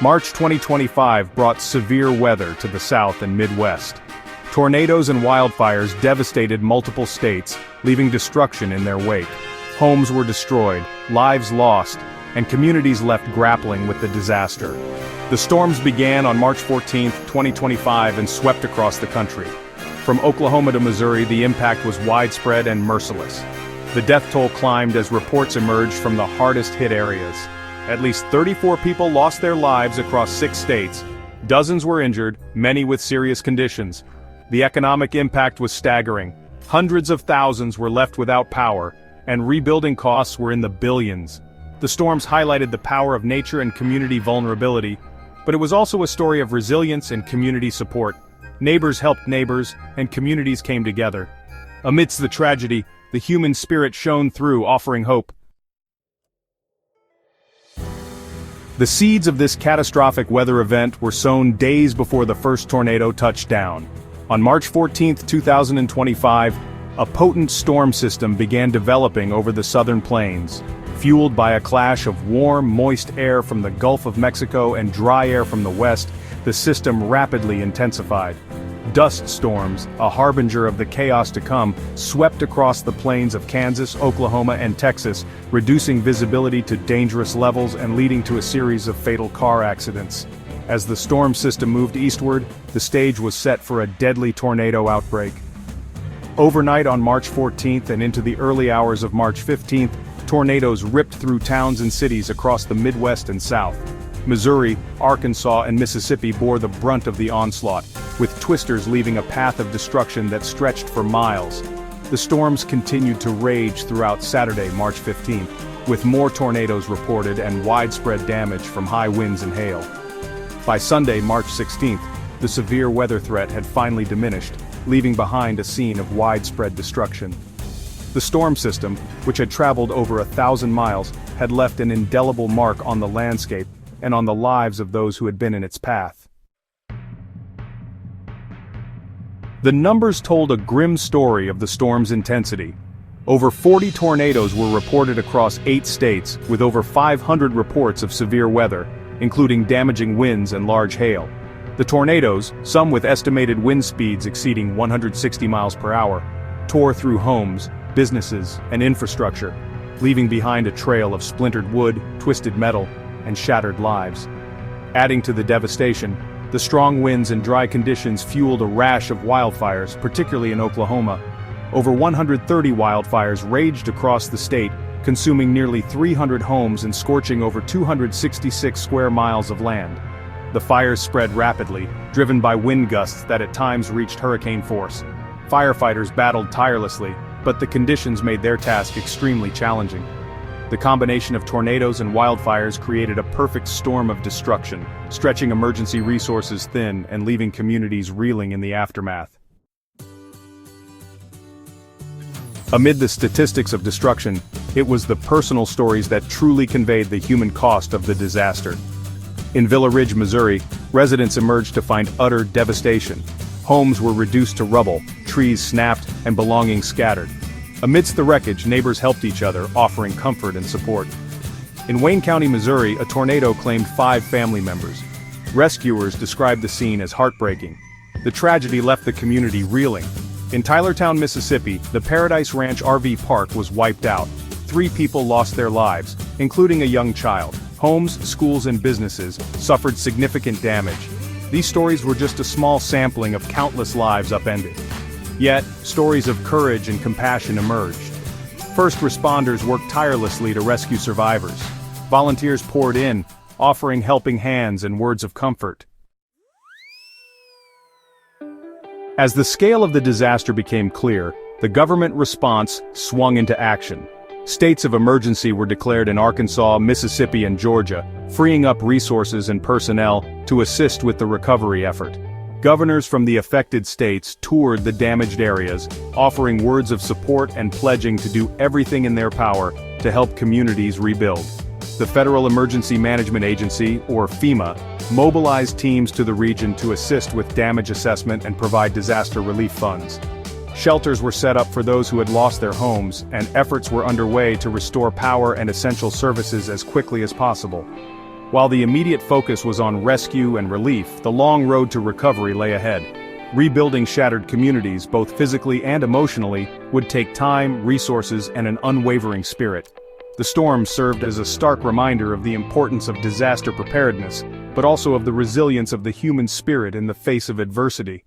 March 2025 brought severe weather to the South and Midwest. Tornadoes and wildfires devastated multiple states, leaving destruction in their wake. Homes were destroyed, lives lost, and communities left grappling with the disaster. The storms began on March 14, 2025 and swept across the country. From Oklahoma to Missouri, the impact was widespread and merciless. The death toll climbed as reports emerged from the hardest-hit areas. At least 34 people lost their lives across 6 states. Dozens were injured, many with serious conditions. The economic impact was staggering. Hundreds of thousands were left without power, and rebuilding costs were in the billions. The storms highlighted the power of nature and community vulnerability, but it was also a story of resilience and community support. Neighbors helped neighbors, and communities came together. Amidst the tragedy, the human spirit shone through, offering hope. The seeds of this catastrophic weather event were sown days before the first tornado touched down. On March 14, 2025, a potent storm system began developing over the southern plains. Fueled by a clash of warm, moist air from the Gulf of Mexico and dry air from the west, the system rapidly intensified. Dust storms, a harbinger of the chaos to come, swept across the plains of Kansas, Oklahoma, and Texas, reducing visibility to dangerous levels and leading to a series of fatal car accidents. As the storm system moved eastward, the stage was set for a deadly tornado outbreak. Overnight on March 14th and into the early hours of March 15th, tornadoes ripped through towns and cities across the Midwest and South. Missouri, Arkansas, and Mississippi bore the brunt of the onslaught, with twisters leaving a path of destruction that stretched for miles. The storms continued to rage throughout Saturday, March 15th, with more tornadoes reported and widespread damage from high winds and hail. By Sunday, March 16th, the severe weather threat had finally diminished, leaving behind a scene of widespread destruction. The storm system, which had traveled over 1,000 miles, had left an indelible mark on the landscape and on the lives of those who had been in its path. The numbers told a grim story of the storm's intensity. Over 40 tornadoes were reported across 8 states, with over 500 reports of severe weather, including damaging winds and large hail. The tornadoes, some with estimated wind speeds exceeding 160 miles per hour, tore through homes, businesses, and infrastructure, leaving behind a trail of splintered wood, twisted metal, and shattered lives. Adding to the devastation, the strong winds and dry conditions fueled a rash of wildfires, particularly in Oklahoma. Over 130 wildfires raged across the state, consuming nearly 300 homes and scorching over 266 square miles of land. The fires spread rapidly, driven by wind gusts that at times reached hurricane force. Firefighters battled tirelessly, but the conditions made their task extremely challenging. The combination of tornadoes and wildfires created a perfect storm of destruction, stretching emergency resources thin and leaving communities reeling in the aftermath. Amid the statistics of destruction, it was the personal stories that truly conveyed the human cost of the disaster. In Villa Ridge, Missouri, residents emerged to find utter devastation. Homes were reduced to rubble, trees snapped, and belongings scattered. Amidst the wreckage, neighbors helped each other, offering comfort and support. In Wayne County, Missouri, a tornado claimed 5 family members. Rescuers described the scene as heartbreaking. The tragedy left the community reeling. In Tylertown, Mississippi, the Paradise Ranch RV park was wiped out. 3 people lost their lives, including a young child. Homes, schools, and businesses suffered significant damage. These stories were just a small sampling of countless lives upended. Yet, stories of courage and compassion emerged. First responders worked tirelessly to rescue survivors. Volunteers poured in, offering helping hands and words of comfort. As the scale of the disaster became clear, the government response swung into action. States of emergency were declared in Arkansas, Mississippi, and Georgia, freeing up resources and personnel to assist with the recovery effort. Governors from the affected states toured the damaged areas, offering words of support and pledging to do everything in their power to help communities rebuild. The Federal Emergency Management Agency, or FEMA, mobilized teams to the region to assist with damage assessment and provide disaster relief funds. Shelters were set up for those who had lost their homes, and efforts were underway to restore power and essential services as quickly as possible. While the immediate focus was on rescue and relief, the long road to recovery lay ahead. Rebuilding shattered communities, both physically and emotionally, would take time, resources, and an unwavering spirit. The storm served as a stark reminder of the importance of disaster preparedness, but also of the resilience of the human spirit in the face of adversity.